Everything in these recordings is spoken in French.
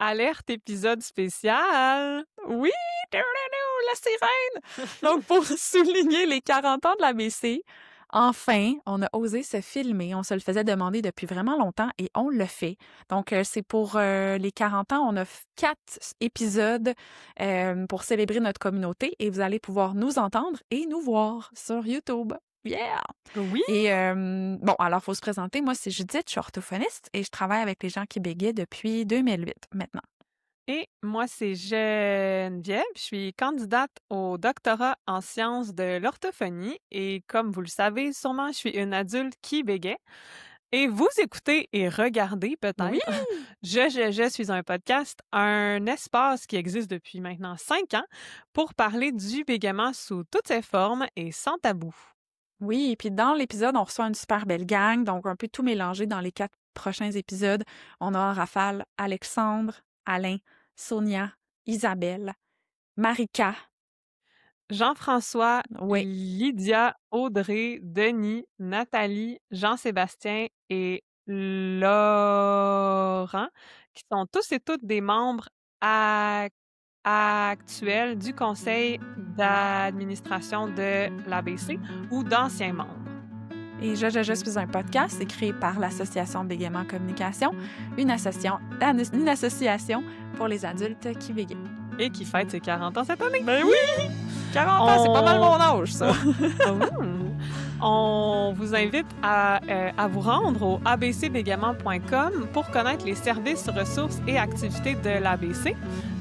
alerte épisode spécial. Oui, la sirène. Donc, pour souligner les 40 ans de l'ABC, enfin, on a osé se filmer. On se le faisait demander depuis vraiment longtemps et on le fait. Donc, c'est pour les 40 ans. On a 4 épisodes pour célébrer notre communauté et vous allez pouvoir nous entendre et nous voir sur YouTube. Yeah! Oui. Et bon, alors, il faut se présenter. Moi, c'est Judith, je suis orthophoniste et je travaille avec les gens qui bégayent depuis 2008 maintenant. Et moi, c'est Geneviève. Je suis candidate au doctorat en sciences de l'orthophonie et comme vous le savez, sûrement, je suis une adulte qui bégaie. Et vous écoutez et regardez peut-être. Oui! Je suis un podcast, un espace qui existe depuis maintenant 5 ans pour parler du bégaiement sous toutes ses formes et sans tabou. Oui, et puis dans l'épisode, on reçoit une super belle gang, donc un peu tout mélangé dans les 4 prochains épisodes. On a en rafale Alexandre, Alain, Sonia, Isabelle, Marika, Jean-François, oui, Lydia, Audrey, Denis, Nathalie, Jean-Sébastien et Laurent, qui sont tous et toutes des membres actuels du conseil d'administration de l'ABC ou d'anciens membres. et Je suis un podcast, c'est créé par l'Association Bégaiement Communication, une association pour les adultes qui bégayent. Et qui fête ses 40 ans cette année. Ben oui! 40 ans, c'est pas mal mon âge, ça. On vous invite à vous rendre au abcbégaiement.com pour connaître les services, ressources et activités de l'ABC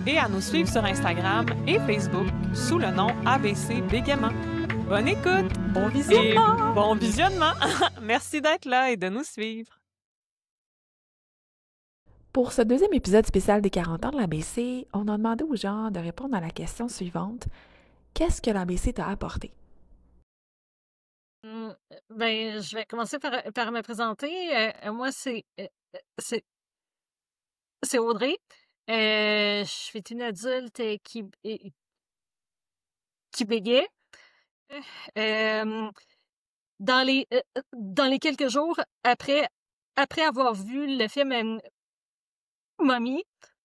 et à nous suivre sur Instagram et Facebook sous le nom ABC Bégaiement. Bonne écoute! Bon visionnement! Et bon visionnement! Merci d'être là et de nous suivre. Pour ce deuxième épisode spécial des 40 ans de l'ABC, on a demandé aux gens de répondre à la question suivante. Qu'est-ce que l'ABC t'a apporté? Ben, je vais commencer par me présenter. Moi, c'est Audrey. Je suis une adulte qui bégait. Dans les quelques jours après avoir vu le film Mommy,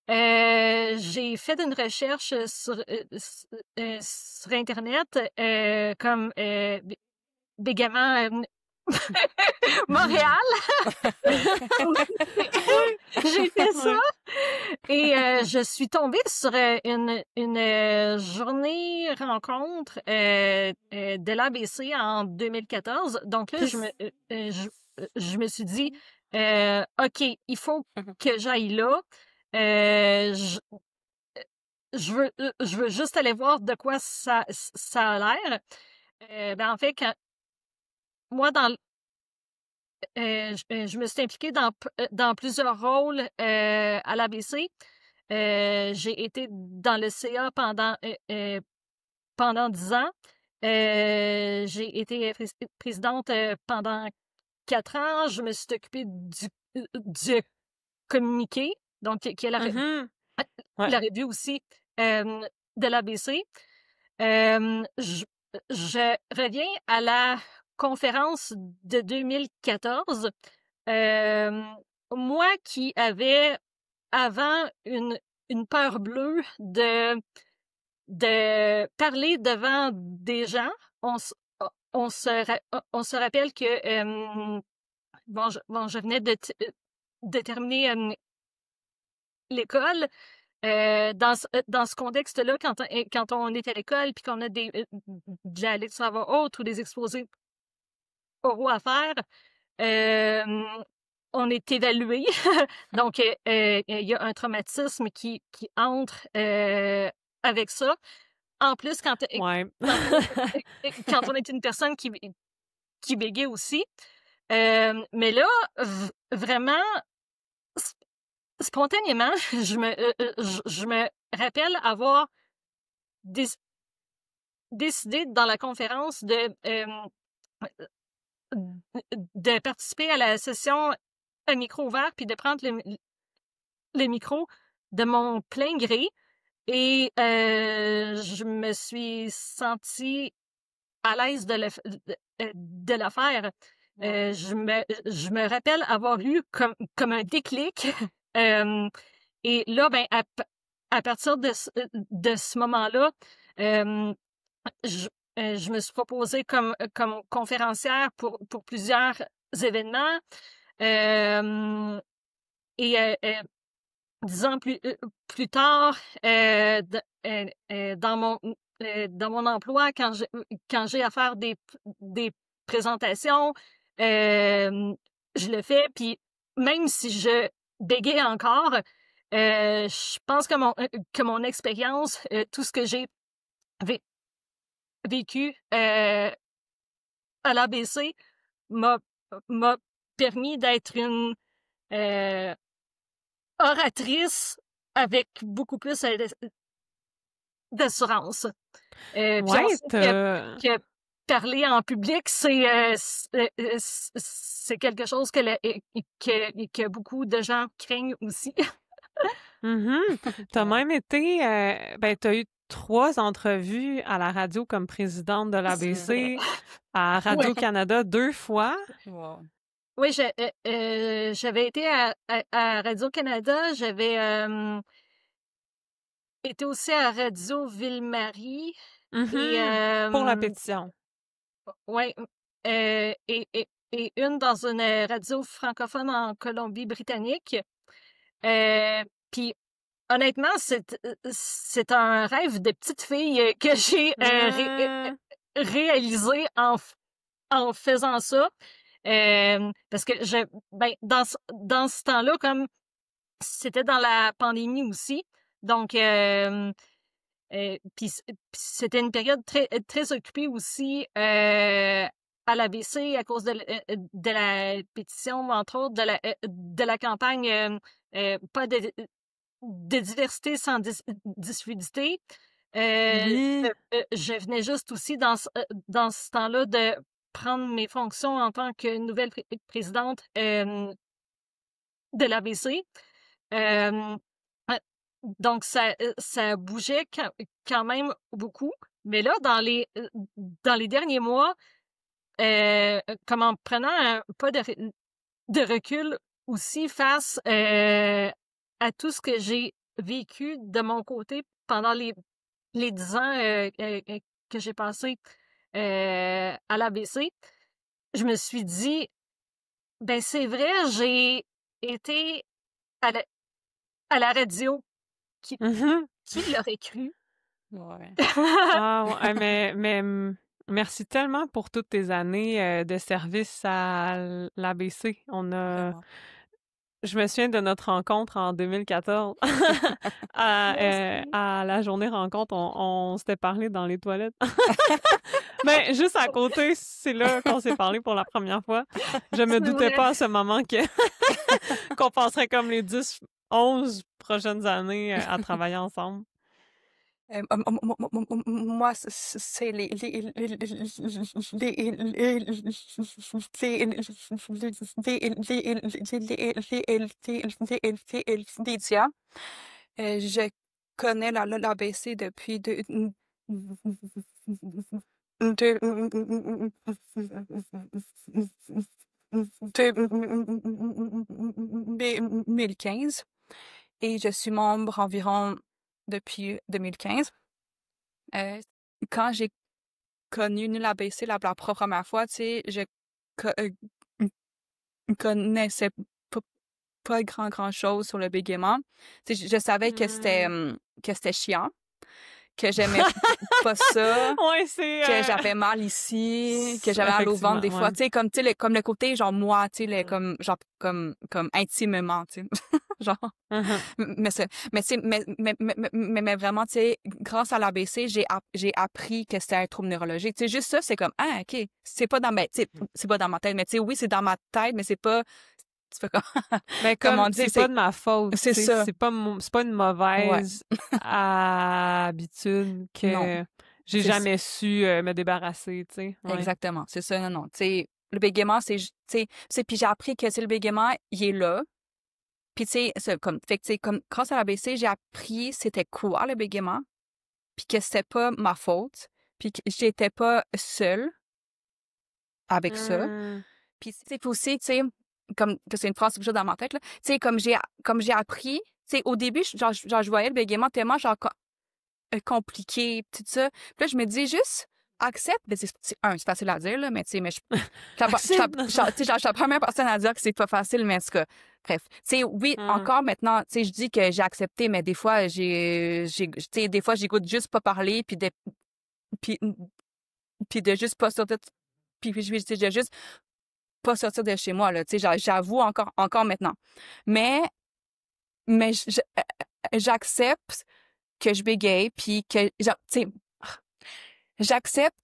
j'ai fait une recherche sur Internet comme bégaiement Montréal. J'ai fait ça et je suis tombée sur une journée rencontre de l'ABC en 2014. Donc là, je me suis dit, OK, il faut que j'aille là. Je veux juste aller voir de quoi ça a l'air. Ben en fait, moi, je me suis impliquée dans plusieurs rôles à l'ABC. J'ai été dans le CA pendant 10 ans. J'ai été présidente pendant 4 ans. Je me suis occupée du communiqué, donc qui est la revue aussi de l'ABC. Je reviens à la conférence de 2014. Moi qui avais avant une peur bleue de parler devant des gens, on se rappelle que je venais de terminer l'école. Dans ce contexte-là, quand on est à l'école puis qu'on a des dialectes à voix haute ou des exposés oraux à faire, on est évalué. Donc, il y a un traumatisme qui entre avec ça. En plus, quand on est une personne qui bégaye aussi. Mais là, vraiment, spontanément, je me rappelle avoir décidé dans la conférence de participer à la session à micro ouvert puis de prendre le micro de mon plein gré. Et je me suis sentie à l'aise de le faire. Je me rappelle avoir eu comme un déclic. Et là, ben, à partir de ce moment-là, je me suis proposée comme conférencière pour plusieurs événements. Et 10 ans plus tard, dans mon emploi, quand j'ai à faire des présentations, je le fais. Puis même si je bégaye encore, je pense que mon expérience, tout ce que j'ai vécu à l'ABC m'a permis d'être une oratrice avec beaucoup plus d'assurance. Puis on Ouais, sait que parler en public, c'est quelque chose que beaucoup de gens craignent aussi. T'as même été, t'as eu 3 entrevues à la radio comme présidente de l'ABC, à Radio-Canada 2 fois. Wow. Oui, j'avais été à Radio-Canada, j'avais été aussi à Radio Ville-Marie. Et, Pour la pétition. Oui, et une dans une radio francophone en Colombie-Britannique. Puis honnêtement, c'est un rêve de petite fille que j'ai réalisé en faisant ça. Parce que dans ce temps-là, comme c'était dans la pandémie aussi, donc puis c'était une période très très occupée aussi à l'ABC à cause de la pétition, entre autres de la campagne pas de diversité sans disfluidité. Oui. Je venais juste aussi dans ce temps-là de prendre mes fonctions en tant que nouvelle présidente de l'ABC. Donc, ça bougeait quand même beaucoup. Mais là, dans les derniers mois, comme en prenant un pas de recul aussi face à tout ce que j'ai vécu de mon côté pendant les 10 ans que j'ai passé à l'ABC, je me suis dit, ben c'est vrai, j'ai été à la radio. Qui l'aurait cru? Ouais. Ah, ouais, mais merci tellement pour toutes tes années de service à l'ABC. Vraiment. Je me souviens de notre rencontre en 2014. À la journée rencontre, on s'était parlé dans les toilettes. Mais juste à côté, c'est là qu'on s'est parlé pour la première fois. Je me doutais pas à ce moment qu'on passerait comme les 10, 11 prochaines années à travailler ensemble. Moi, c'est Lydia. Je connais l'ABC depuis 2015 et je suis membre environ depuis 2015. Quand j'ai connu l'ABC la première fois, tu sais, je connaissais pas grand-chose sur le bégaiement. Tu sais, je savais que c'était chiant, que j'aimais pas ça, Ouais, que j'avais mal ici, que j'avais mal au ventre des fois. Ouais. Tu sais, comme le côté genre moi, tu sais, comme intimement, tu sais. Genre, mais vraiment, tu sais, grâce à l'ABC, j'ai appris que c'était un trouble neurologique. Tu sais, juste ça, c'est comme, ah, OK, c'est pas dans ma tête, mais tu sais, oui, c'est dans ma tête, mais c'est pas comme, mais comment dire, c'est pas de ma faute. C'est ça. C'est pas une mauvaise habitude que j'ai jamais su me débarrasser, tu sais. Ouais. Exactement, c'est ça, non. Tu sais, le bégaiement, puis j'ai appris que le bégaiement, il est là. Puis, tu sais, comme grâce à l'ABC, j'ai appris c'était quoi le bégaiement, puis que c'était pas ma faute, puis que j'étais pas seule avec ça. Puis, aussi, tu sais, comme que c'est une phrase toujours dans ma tête, là, tu sais, comme j'ai appris sais, au début, je voyais le bégaiement tellement, genre, compliqué, tout ça. Puis là, je me dis juste, accepte. Ben, c'est facile à dire, là, mais tu sais, mais Accepte! tu sais, genre, je suis la première personne à dire que c'est pas facile, mais en tout cas, bref. Tu sais, oui, encore maintenant, tu sais, je dis que j'ai accepté, mais des fois, tu sais, des fois, j'écoute juste pas parler, puis de juste pas sortir, puis de juste pas sortir de chez moi, là, tu sais, j'avoue encore maintenant. Mais j'accepte que je bégaye, puis que, genre, tu sais, j'accepte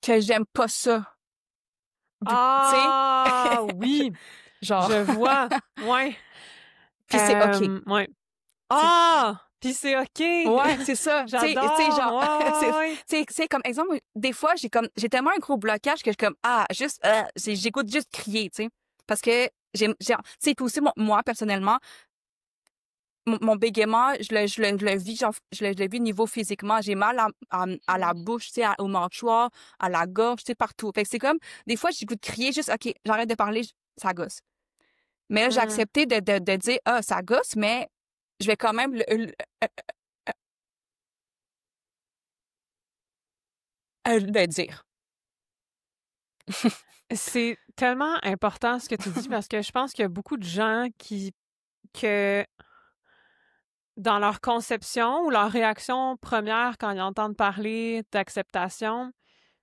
que j'aime pas ça. Ah, oui! Genre. Je vois. Ouais. Puis c'est OK. Ouais. Ah! Puis c'est OK! Ouais, c'est ça. J'adore! Tu sais, genre, Ouais. tu sais, comme exemple, des fois, j'ai tellement un gros blocage que je suis comme, j'écoute juste crier, tu sais. Parce que tu sais, puis aussi, moi, personnellement, mon bégaiement, je le vis, genre, je le vis niveau physiquement. J'ai mal à la bouche, tu sais, au mâchoire, à la gorge, tu sais, partout. Fait que c'est comme, des fois, j'écoute crier juste, OK, j'arrête de parler, ça gosse. Mais là, j'ai accepté de dire, ça gosse, mais je vais quand même le dire. C'est tellement important ce que tu dis parce que je pense qu'il y a beaucoup de gens que dans leur conception ou leur réaction première quand ils entendent parler d'acceptation,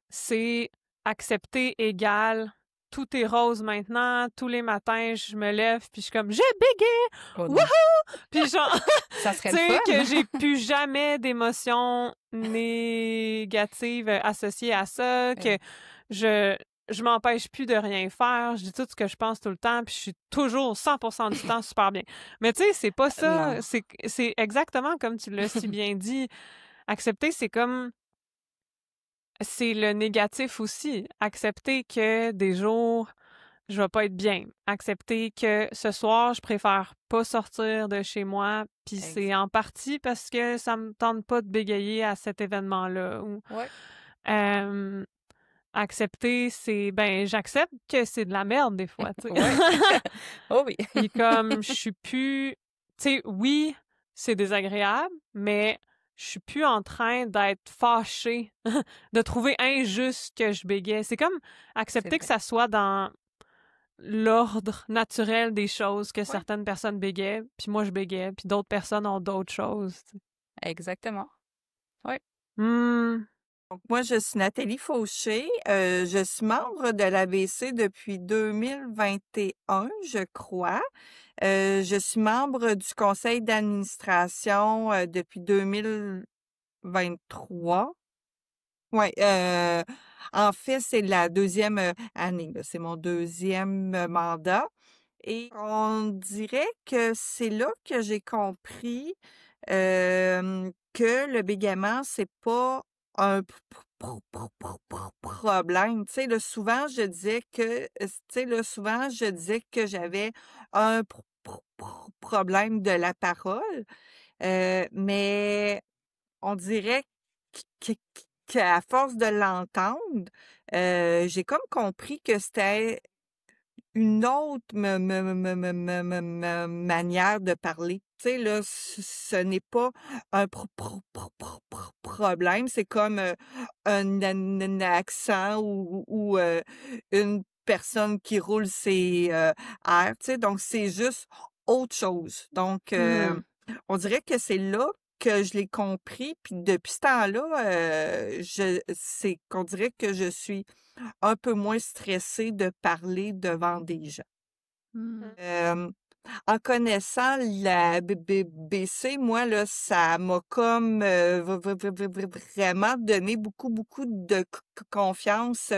c'est accepter égale tout est rose maintenant, tous les matins je me lève puis je suis comme j'ai bégayé, Oh non. wouhou, puis genre Ça serait tu le sais fun. que j'ai plus jamais d'émotions négatives associées à ça, que je m'empêche plus de rien faire, je dis tout ce que je pense tout le temps, puis je suis toujours 100% du temps super bien. Mais tu sais, c'est pas ça, Non. c'est exactement comme tu l'as si bien dit. Accepter, c'est le négatif aussi. Accepter que des jours, je vais pas être bien. Accepter que ce soir, je préfère pas sortir de chez moi, puis c'est en partie parce que ça me tente pas de bégayer à cet événement-là. Ouais. Accepter, c'est j'accepte que c'est de la merde des fois, tu sais. Ouais. Oh oui. Puis comme je suis plus, tu sais, oui, c'est désagréable, mais je suis plus en train d'être fâchée, de trouver injuste que je bégaye. C'est comme accepter que ça soit dans l'ordre naturel des choses, que certaines personnes bégayent, puis moi je bégaye, puis d'autres personnes ont d'autres choses. Tu sais. Exactement. Ouais. Donc, moi, je suis Nathalie Fauché. Je suis membre de l'ABC depuis 2021, je crois. Je suis membre du conseil d'administration depuis 2023. Oui, en fait, c'est la deuxième année. Là. C'est mon deuxième mandat. Et on dirait que c'est là que j'ai compris que le bégaiement, c'est pas un problème. Tu sais, là, souvent, je disais que, tu sais, là, souvent, je disais que j'avais un problème de la parole, mais on dirait qu- qu'à force de l'entendre, j'ai comme compris que c'était une autre manière de parler. Tu sais, là, ce n'est pas un problème, c'est comme un accent ou une personne qui roule ses airs, tu sais, donc c'est juste autre chose. Donc, on dirait que c'est là que je l'ai compris, puis depuis ce temps-là, c'est qu'on dirait que je suis un peu moins stressée de parler devant des gens. En connaissant la BBC, moi, là, ça m'a comme vraiment donné beaucoup, beaucoup de confiance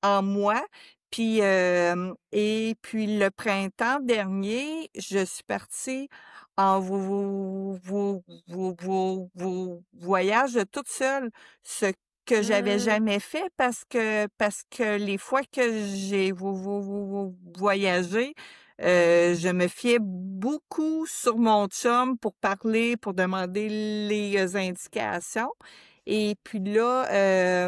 en moi. Puis, et puis le printemps dernier, je suis partie en voyage toute seule, ce que j'avais jamais fait parce que les fois que j'ai voyagé, je me fiais beaucoup sur mon chum pour parler, pour demander les indications. Et puis là,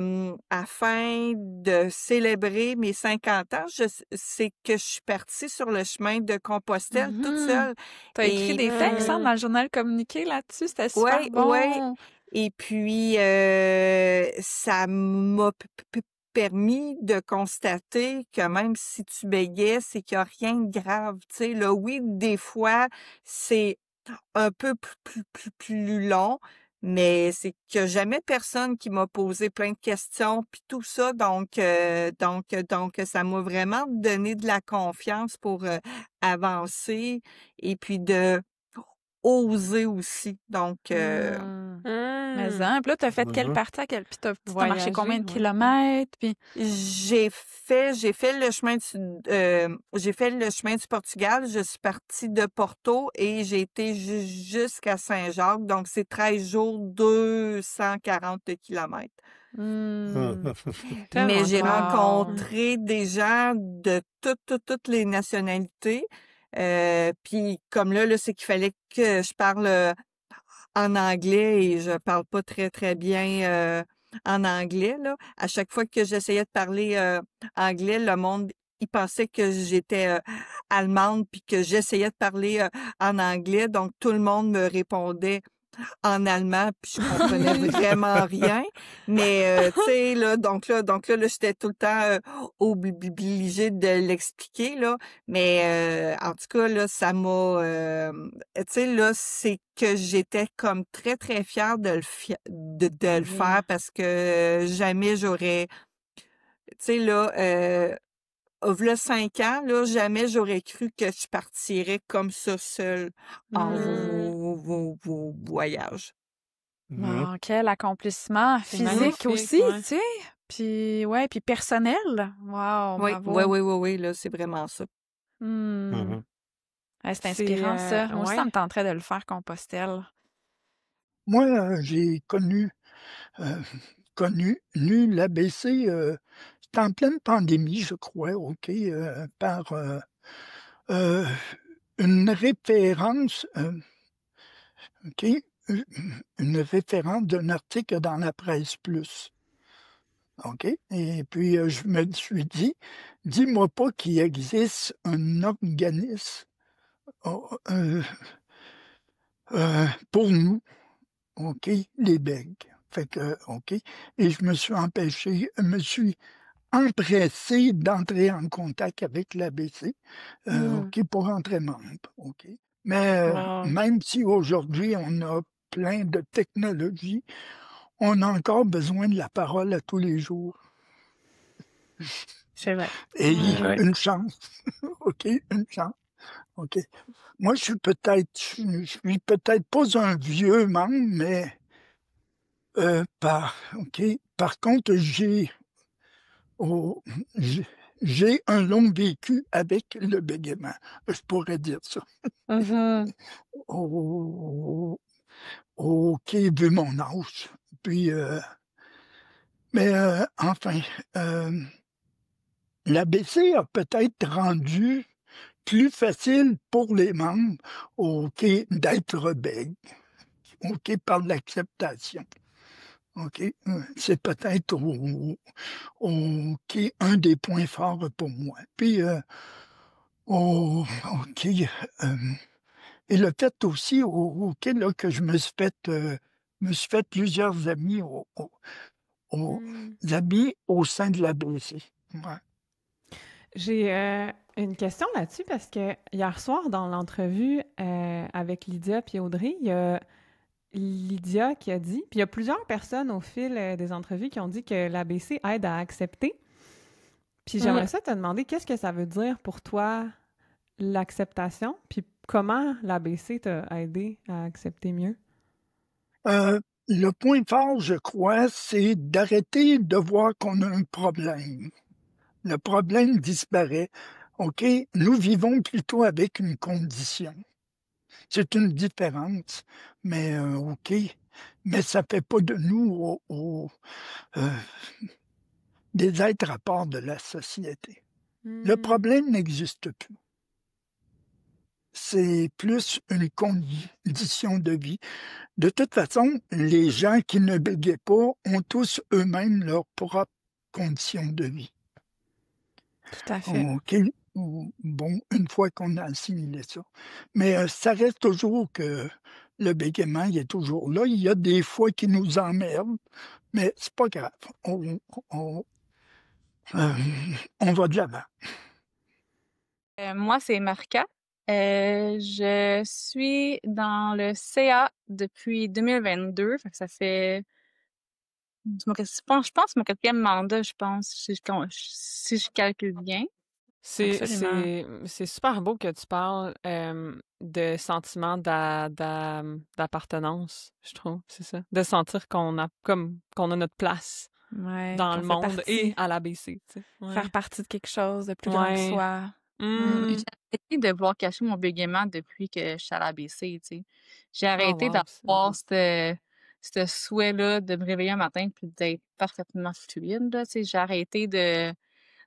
afin de célébrer mes 50 ans, c'est que je suis partie sur le chemin de Compostelle toute seule. Tu as écrit Et des textes Mm. dans le journal communiqué là-dessus, c'était super ouais, ouais. bon. Et puis, ça m'a permis de constater que même si tu bégais, c'est qu'il n'y a rien de grave. Tu sais, là, oui, des fois, c'est un peu plus long, mais c'est qu'il n'y a jamais personne qui m'a posé plein de questions, puis tout ça. Donc, ça m'a vraiment donné de la confiance pour avancer et puis de oser aussi. Donc, Mais hein, puis là, t'as fait quelle partie? Puis t'as marché combien de Voyager, ouais. kilomètres? Puis... j'ai fait le chemin j'ai fait le chemin du Portugal. Je suis partie de Porto et j'ai été jusqu'à Saint-Jacques. Donc, c'est 13 jours, 240 kilomètres. Mais j'ai rencontré des gens de toutes les nationalités. Puis comme là, c'est qu'il fallait que je parle en anglais et je parle pas très, très bien en anglais, là. À chaque fois que j'essayais de parler anglais, le monde, il pensait que j'étais allemande puis que j'essayais de parler en anglais. Donc, tout le monde me répondait en allemand, puis je comprenais vraiment rien. Mais, tu sais, là, j'étais tout le temps obligée de l'expliquer, là. Mais, en tout cas, là, ça m'a... tu sais, là, c'est que j'étais comme très, très fière de le faire parce que jamais j'aurais... Tu sais, là, v'là 5 ans, là, jamais j'aurais cru que je partirais comme ça seule en voyage. Bon, quel accomplissement C'est physique magnifique, aussi, ouais. tu sais. Puis, ouais, puis personnel. Wow, Oui, bravo. oui, là, c'est vraiment ça. Ouais, c'est C'est, inspirant, ça. Moi aussi, ça ouais. me tenterait de le faire, Compostelle. Moi, j'ai connu l'ABC, c'était en pleine pandémie, je crois, OK, par une référence, OK, une référence d'un article dans la Presse Plus. OK? Et puis, je me suis dit, dis-moi pas qu'il existe un organisme pour nous, OK, les bègues. Fait que, OK. Et je me suis empressé d'entrer en contact avec l'ABC, OK, pour entrer membre, OK. Mais Wow. même si aujourd'hui on a plein de technologies, on a encore besoin de la parole à tous les jours. C'est vrai. Et Ouais. une chance, OK, une chance, OK. Moi, je suis peut-être pas un vieux membre, mais par contre, oh, j'ai un long vécu avec le bégaiement. Je pourrais dire ça. Oh, OK, vu mon âge. Puis, mais enfin, l'ABC a peut-être rendu plus facile pour les membres, OK, d'être bègues, OK, par l'acceptation. OK, c'est peut-être OK, un des points forts pour moi. Puis, OK, et le fait aussi, OK, là, que je me suis fait plusieurs amis amis au sein de l'ABC. Ouais. J'ai une question là-dessus parce que hier soir, dans l'entrevue avec Lydia et Audrey, il y a Lydia qui a dit, puis il y a plusieurs personnes au fil des entrevues qui ont dit que l'ABC aide à accepter. Puis j'aimerais ça te demander, qu'est-ce que ça veut dire pour toi, l'acceptation, puis comment l'ABC t'a aidé à accepter mieux? Le point fort, je crois, c'est d'arrêter de voir qu'on a un problème. Le problème disparaît. OK? Nous vivons plutôt avec une condition. C'est une différence, mais OK. Mais ça ne fait pas de nous des êtres à part de la société. Le problème n'existe plus. c'est plus une condition de vie. De toute façon, les gens qui ne bégayent pas ont tous eux-mêmes leur propre condition de vie. Tout à fait. OK? Bon, une fois qu'on a assimilé ça. Mais ça reste toujours que le bégaiement, il est toujours là. Il y a des fois qui nous emmerdent, mais c'est pas grave. On va de l'avant. Moi, c'est Marika. Je suis dans le CA depuis 2022. Fait que ça fait, je pense, mon 4e mandat, je pense, si je calcule bien. Absolument. C'est super beau que tu parles de sentiment d'appartenance, je trouve, c'est ça. De sentir qu'on a notre place Ouais, dans qu'on le fait monde partie, et à l'ABC, tu sais. faire Ouais. partie de quelque chose de plus grand que Ouais. soi. Mm. J'ai arrêté de voir cacher mon bégaiement depuis que je suis à l'ABC, tu sais. J'ai Oh, arrêté wow, d'avoir ce souhait-là de me réveiller un matin puis d'être parfaitement fluide, là, tu sais. J'ai arrêté de...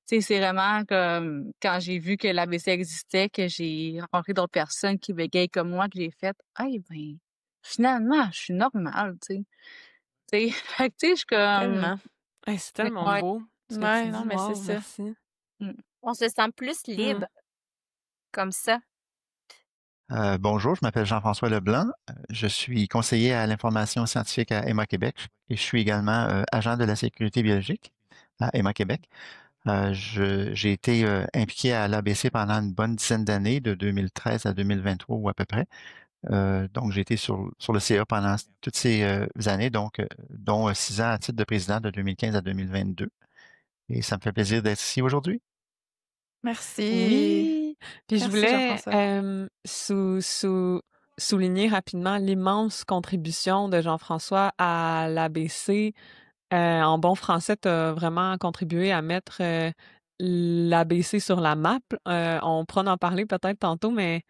Tu sais, c'est vraiment comme quand j'ai vu que l'ABC existait, que j'ai rencontré d'autres personnes qui bégayaient comme moi, que j'ai fait « Ah, ben, finalement, je suis normale, tu sais. » Tu sais, fait que, tu sais, je suis comme... Tellement. Hey, c'est tellement Ouais. beau ce que Ouais, tu non, dis. mais c'est Wow, ça. merci. On se sent plus libre comme ça. Bonjour, je m'appelle Jean-François Leblanc. Je suis conseiller à l'information scientifique à Emma Québec et je suis également agent de la sécurité biologique à Emma Québec. J'ai été impliqué à l'ABC pendant une bonne dizaine d'années, de 2013 à 2023 ou à peu près. Donc, j'ai été sur le CA pendant toutes ces années, donc, dont 6 ans à titre de président de 2015 à 2022. Et ça me fait plaisir d'être ici aujourd'hui. Merci. Oui. Puis je Merci, voulais Jean-François. souligner rapidement l'immense contribution de Jean-François à l'ABC. En bon français, tu as vraiment contribué à mettre l'ABC sur la map. On pourra en parler peut-être tantôt, mais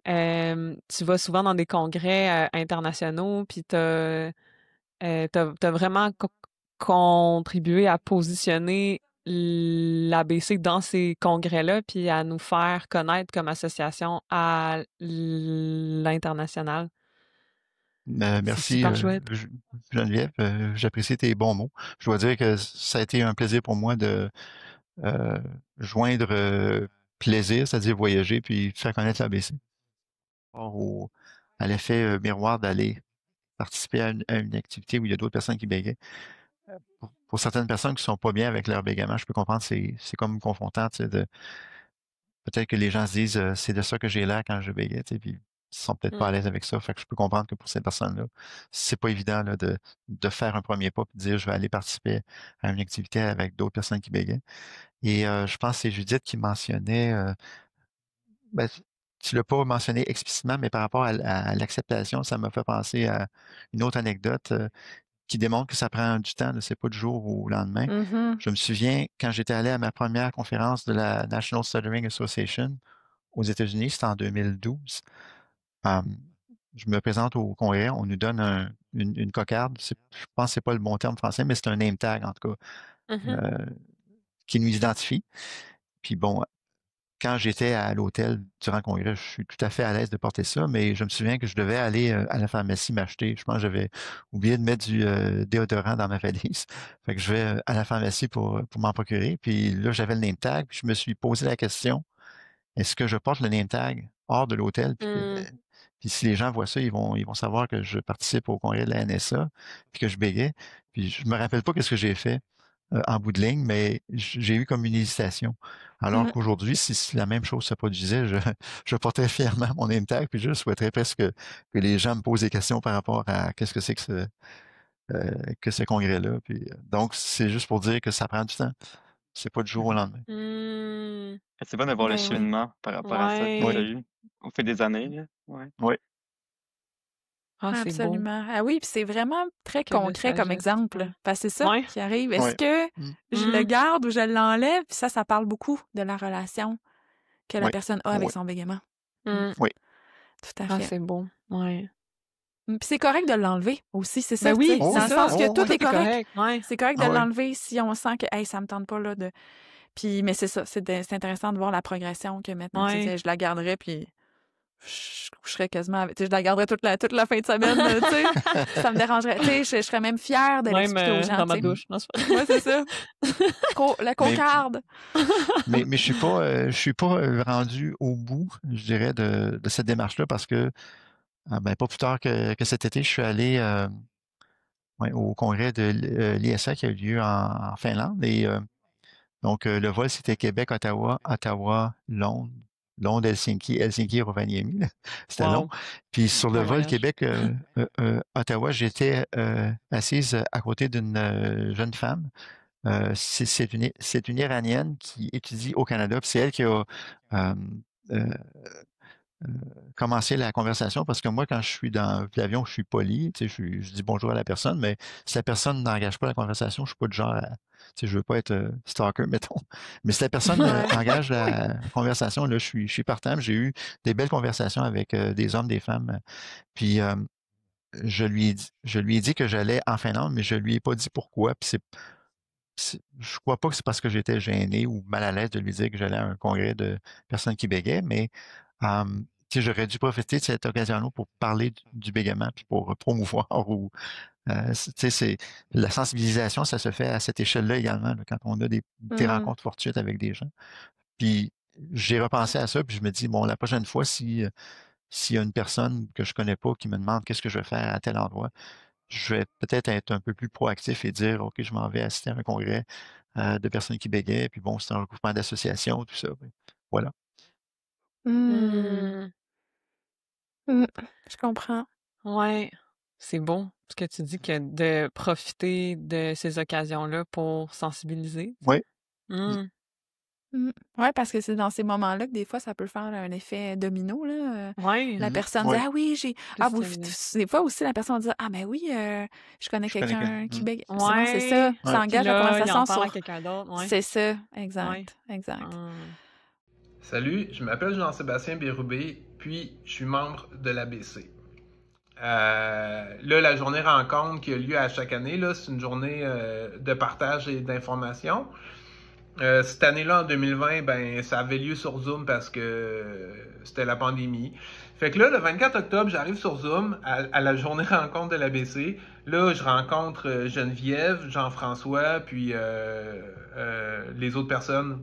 tu vas souvent dans des congrès internationaux, puis tu as vraiment contribué à positionner l'ABC dans ces congrès-là, puis à nous faire connaître comme association à l'international. C'est Merci, super chouette. Geneviève. J'apprécie tes bons mots. Je dois dire que ça a été un plaisir pour moi de joindre plaisir, c'est-à-dire voyager, puis faire connaître l'ABC. À l'effet miroir d'aller participer à une activité où il y a d'autres personnes qui bégaient. Pour certaines personnes qui sont pas bien avec leur bégaiement, je peux comprendre, c'est comme confrontant, tu sais, peut-être que les gens se disent c'est de ça que j'ai l'air quand je bégaye, tu sais, puis ils sont peut-être pas à l'aise avec ça. Fait que je peux comprendre que pour ces personnes-là, c'est pas évident là, de faire un premier pas et de dire je vais aller participer à une activité avec d'autres personnes qui bégaient. Et je pense que c'est Judith qui mentionnait, ben, tu l'as pas mentionné explicitement, mais par rapport à l'acceptation, ça m'a fait penser à une autre anecdote qui démontre que ça prend du temps, c'est pas du jour au lendemain. Je me souviens, quand j'étais allé à ma première conférence de la National Stuttering Association aux États-Unis, c'était en 2012. Je me présente au congrès, on nous donne une cocarde, je pense que c'est pas le bon terme français, mais c'est un name tag, en tout cas, qui nous identifie. Puis bon, quand j'étais à l'hôtel durant le congrès, je suis tout à fait à l'aise de porter ça, mais je me souviens que je devais aller à la pharmacie m'acheter. Je pense que j'avais oublié de mettre du déodorant dans ma valise. Fait que je vais à la pharmacie pour m'en procurer. Puis là, j'avais le name tag. Puis je me suis posé la question, est-ce que je porte le name tag hors de l'hôtel? Puis si les gens voient ça, ils vont savoir que je participe au congrès de la NSA, puis que je bégais. Puis je me rappelle pas qu'est-ce que j'ai fait en bout de ligne, mais j'ai eu comme une hésitation. Alors qu'aujourd'hui, si la même chose se produisait, je porterais fièrement mon name tag, puis je souhaiterais presque que les gens me posent des questions par rapport à qu'est-ce que c'est que ce congrès-là. Puis, donc, c'est juste pour dire que ça prend du temps. C'est pas du jour au lendemain. C'est bon de voir le Ben oui. cheminement par rapport à ça que tu as Ouais. eu au fil des années. Là. Ouais. Oui. Ah, c'est beau. Absolument. Ah oui, puis c'est vraiment très Que de concret comme sagesse. exemple. Ouais. Parce que c'est ça Ouais. qui arrive. Est-ce Ouais. que je le Mm. garde ou je l'enlève? Puis ça parle beaucoup de la relation que la Oui. personne a avec Oui. son bégaiement. Mm. Oui. Tout à Ah, fait. c'est beau. Ouais. Puis c'est correct de l'enlever aussi, c'est ça. Ben oui, tu sais, Oh, dans le c'est sens ça. que Oh, tout oui. est correct. Ouais. C'est correct de Ah ouais. l'enlever si on sent que hey, ça me tente pas là de. Puis mais c'est ça, c'est intéressant de voir la progression que maintenant tu Ouais. disais, je la garderai puis je coucherais quasiment avec. Je la garderais toute la fin de semaine, tu sais. Ça me dérangerait. Tu sais, je serais même fière de l'expliquer aux gens. Dans ma douche. Non, ouais, c'est ça. La cocarde. Mais je suis pas rendu au bout, je dirais, de cette démarche-là parce que, pas plus tard que cet été, je suis allé au congrès de l'ISA qui a eu lieu en Finlande. Et donc, le vol, c'était Québec, Ottawa, Londres, Helsinki, Rovaniemi. C'était long. Puis sur le vol Québec, Ottawa, j'étais assise à côté d'une jeune femme. C'est une Iranienne qui étudie au Canada. Puis c'est elle qui a commencé la conversation parce que moi, quand je suis dans l'avion, je suis poli, tu sais, je dis bonjour à la personne, mais si la personne n'engage pas la conversation, je suis pas du genre à, tu sais, je veux pas être stalker, mettons. Mais si la personne engage la conversation, là, je suis partant. J'ai eu des belles conversations avec des hommes, des femmes. Puis je lui ai dit que j'allais en Finlande, mais je lui ai pas dit pourquoi. Puis je crois pas que c'est parce que j'étais gêné ou mal à l'aise de lui dire que j'allais à un congrès de personnes qui bégaient, mais tu sais, j'aurais dû profiter de cette occasion-là pour parler du bégaiement puis pour promouvoir ou tu sais, la sensibilisation, ça se fait à cette échelle-là également, là, quand on a des rencontres fortuites avec des gens. Puis j'ai repensé à ça, puis je me dis, bon, la prochaine fois, s'il y a une personne que je connais pas qui me demande qu'est-ce que je vais faire à tel endroit, je vais peut-être être un peu plus proactif et dire, OK, je m'en vais assister à un congrès de personnes qui bégaient, puis bon, c'est un regroupement d'associations, tout ça. Voilà. Je comprends. Ouais, c'est bon ce que tu dis que de profiter de ces occasions-là pour sensibiliser. Oui. Oui, parce que c'est dans ces moments-là que des fois, ça peut faire un effet domino. Là. Oui. La personne dit, ah oui, j'ai... Ah, des fois aussi, la personne va dire, ah ben oui, je connais quelqu'un qui bégaye. Ouais. C'est ça, ça engage la conversation sur... quelqu'un d'autre. Ouais. C'est ça, exact. Salut, je m'appelle Jean-Sébastien Bérubé, puis je suis membre de l'ABC. Là, la journée rencontre qui a lieu à chaque année, là, c'est une journée de partage et d'information. Cette année-là, en 2020, ben, ça avait lieu sur Zoom parce que c'était la pandémie. Fait que là, le 24 octobre, j'arrive sur Zoom à la journée rencontre de l'ABC. Là, je rencontre Geneviève, Jean-François, puis les autres personnes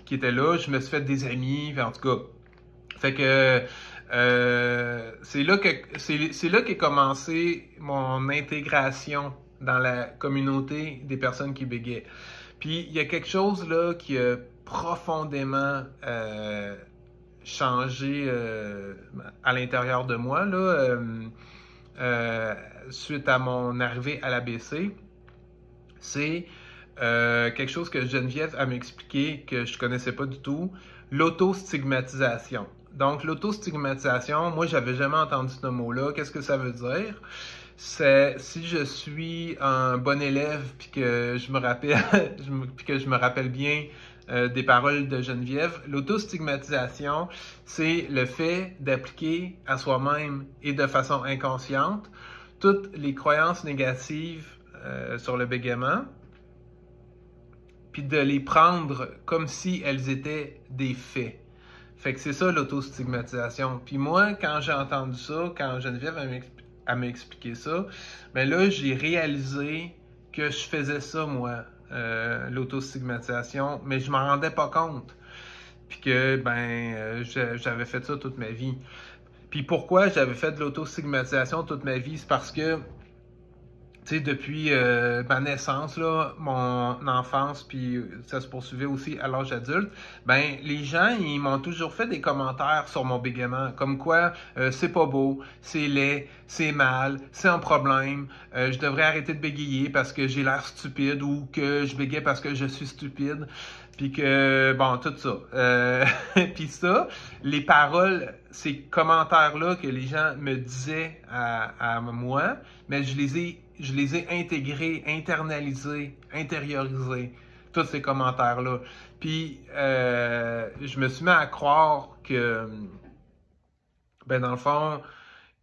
qui étaient là. Je me suis fait des amis, en tout cas. Fait que c'est là qu'est commencé mon intégration dans la communauté des personnes qui bégaient. Puis il y a quelque chose là qui a profondément changé à l'intérieur de moi là, suite à mon arrivée à l'ABC. C'est quelque chose que Geneviève a m'expliqué que je connaissais pas du tout, l'autostigmatisation. Donc l'autostigmatisation, moi j'avais jamais entendu ce mot-là. Qu'est-ce que ça veut dire? C'est si je suis un bon élève puis que je me rappelle bien des paroles de Geneviève, l'autostigmatisation, c'est le fait d'appliquer à soi-même et de façon inconsciente toutes les croyances négatives sur le bégaiement, puis de les prendre comme si elles étaient des faits. Fait que c'est ça l'autostigmatisation. Puis moi, quand j'ai entendu ça, quand Geneviève m'a expliqué ça, ben là, j'ai réalisé que je faisais ça, moi, l'autostigmatisation, mais je m'en rendais pas compte. Puis que, j'avais fait ça toute ma vie. Puis pourquoi j'avais fait de l'autostigmatisation toute ma vie? C'est parce que, tu sais, depuis ma naissance, là, mon enfance, puis ça se poursuivait aussi à l'âge adulte, ben les gens, ils m'ont toujours fait des commentaires sur mon bégaiement, comme quoi c'est pas beau, c'est laid, c'est mal, c'est un problème, je devrais arrêter de bégayer parce que j'ai l'air stupide ou que je bégaye parce que je suis stupide, puis que, bon, tout ça. Puis ça, les paroles, ces commentaires-là que les gens me disaient à moi, mais je les ai intégrés, internalisés, intériorisés, tous ces commentaires-là. Puis, je me suis mis à croire que, dans le fond,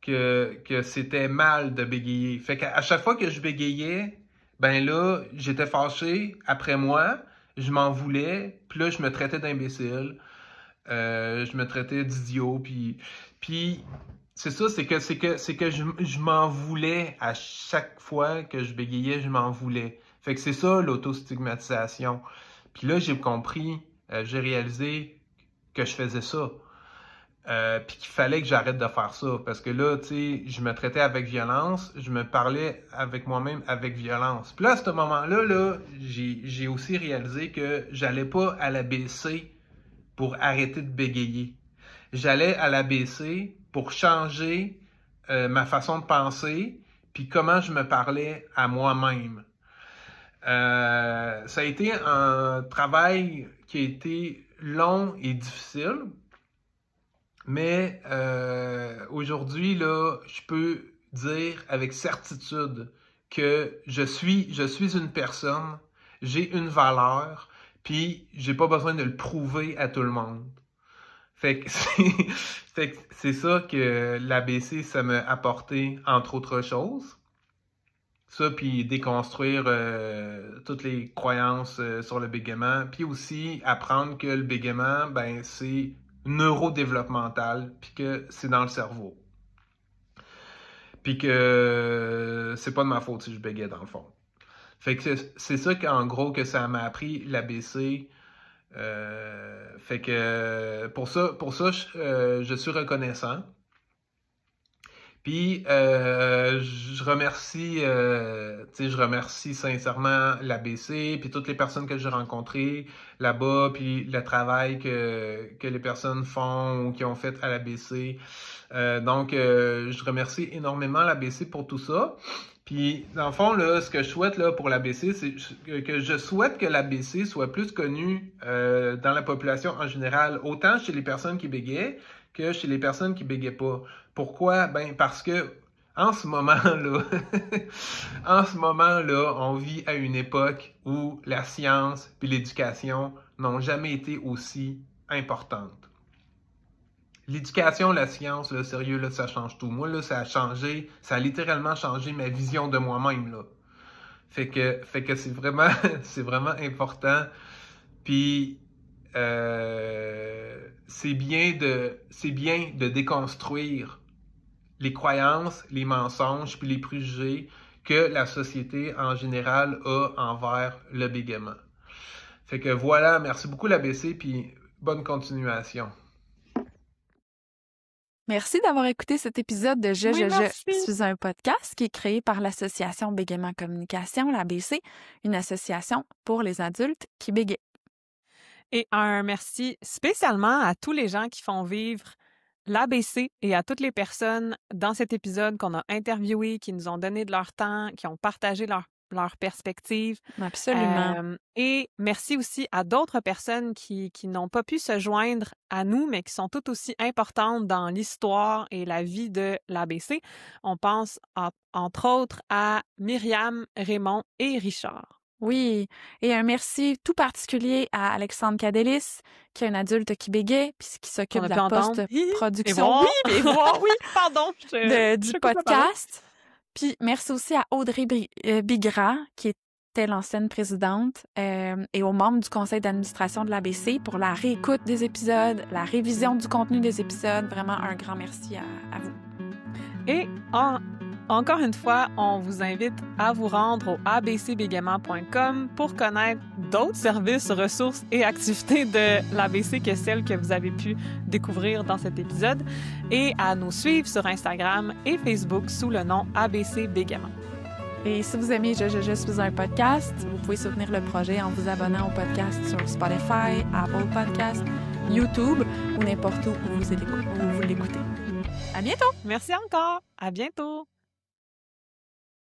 que c'était mal de bégayer. Fait qu'à chaque fois que je bégayais, ben là, j'étais fâché après moi, je m'en voulais, puis là, je me traitais d'imbécile. je me traitais d'idiot, puis c'est ça, c'est que je m'en voulais à chaque fois que je bégayais, je m'en voulais. Fait que c'est ça l'autostigmatisation. Puis là, j'ai compris, j'ai réalisé que je faisais ça. Puis qu'il fallait que j'arrête de faire ça. Parce que là, tu sais, je me traitais avec violence, je me parlais avec moi-même avec violence. Puis là, à ce moment-là, là, j'ai aussi réalisé que j'allais pas à l'ABC pour arrêter de bégayer. J'allais à l'ABC pour changer ma façon de penser, puis comment je me parlais à moi-même. Ça a été un travail qui a été long et difficile. Mais aujourd'hui, là, je peux dire avec certitude que je suis une personne, j'ai une valeur, puis j'ai pas besoin de le prouver à tout le monde. Fait que c'est ça que l'ABC, ça m'a apporté, entre autres choses. Ça, puis déconstruire toutes les croyances sur le bégaiement, puis aussi apprendre que le bégaiement, ben c'est neurodéveloppemental, puis que c'est dans le cerveau. Puis que c'est pas de ma faute si je bégayais dans le fond. Fait que c'est ça qu'en gros que ça m'a appris l'ABC. Fait que pour ça je suis reconnaissant. Puis je remercie sincèrement l'ABC, puis toutes les personnes que j'ai rencontrées là-bas, puis le travail que les personnes font ou qui ont fait à l'ABC. Donc je remercie énormément l'ABC pour tout ça. Puis dans le fond, là, ce que je souhaite là, pour l'ABC, c'est que je souhaite que l'ABC soit plus connu dans la population en général, autant chez les personnes qui bégaient que chez les personnes qui bégaient pas. Pourquoi? Ben parce que en ce moment-là, on vit à une époque où la science et l'éducation n'ont jamais été aussi importantes. L'éducation, la science, là, sérieux, là, ça change tout. Moi, là, ça a littéralement changé ma vision de moi-même, là. Fait que c'est vraiment important. Puis c'est bien de déconstruire les croyances, les mensonges, puis les préjugés que la société en général a envers le bégaiement. Fait que voilà, merci beaucoup l'ABC, puis bonne continuation. Merci d'avoir écouté cet épisode de Je suis un podcast qui est créé par l'Association Bégaiement Communication, l'ABC, une association pour les adultes qui bégayent. Et un merci spécialement à tous les gens qui font vivre l'ABC et à toutes les personnes dans cet épisode qu'on a interviewées, qui nous ont donné de leur temps, qui ont partagé leur perspective. Absolument. Et merci aussi à d'autres personnes qui n'ont pas pu se joindre à nous, mais qui sont tout aussi importantes dans l'histoire et la vie de l'ABC. On pense entre autres à Myriam, Raymond et Richard. Oui, et un merci tout particulier à Alexandre Cadelis, qui est un adulte qui bégaye, puis qui s'occupe de la post-production. Oui, pardon. Du podcast. Puis merci aussi à Audrey Bigra, qui était l'ancienne présidente, et aux membres du conseil d'administration de l'ABC pour la réécoute des épisodes, la révision du contenu des épisodes. Vraiment un grand merci à vous. Et encore une fois, on vous invite à vous rendre au abcbégaiement.com pour connaître d'autres services, ressources et activités de l'ABC que celles que vous avez pu découvrir dans cet épisode et à nous suivre sur Instagram et Facebook sous le nom ABC Bégaiement. Et si vous aimez Je suis un podcast, vous pouvez soutenir le projet en vous abonnant au podcast sur Spotify, Apple Podcasts, YouTube ou n'importe où vous l'écoutez. À bientôt! Merci encore! À bientôt!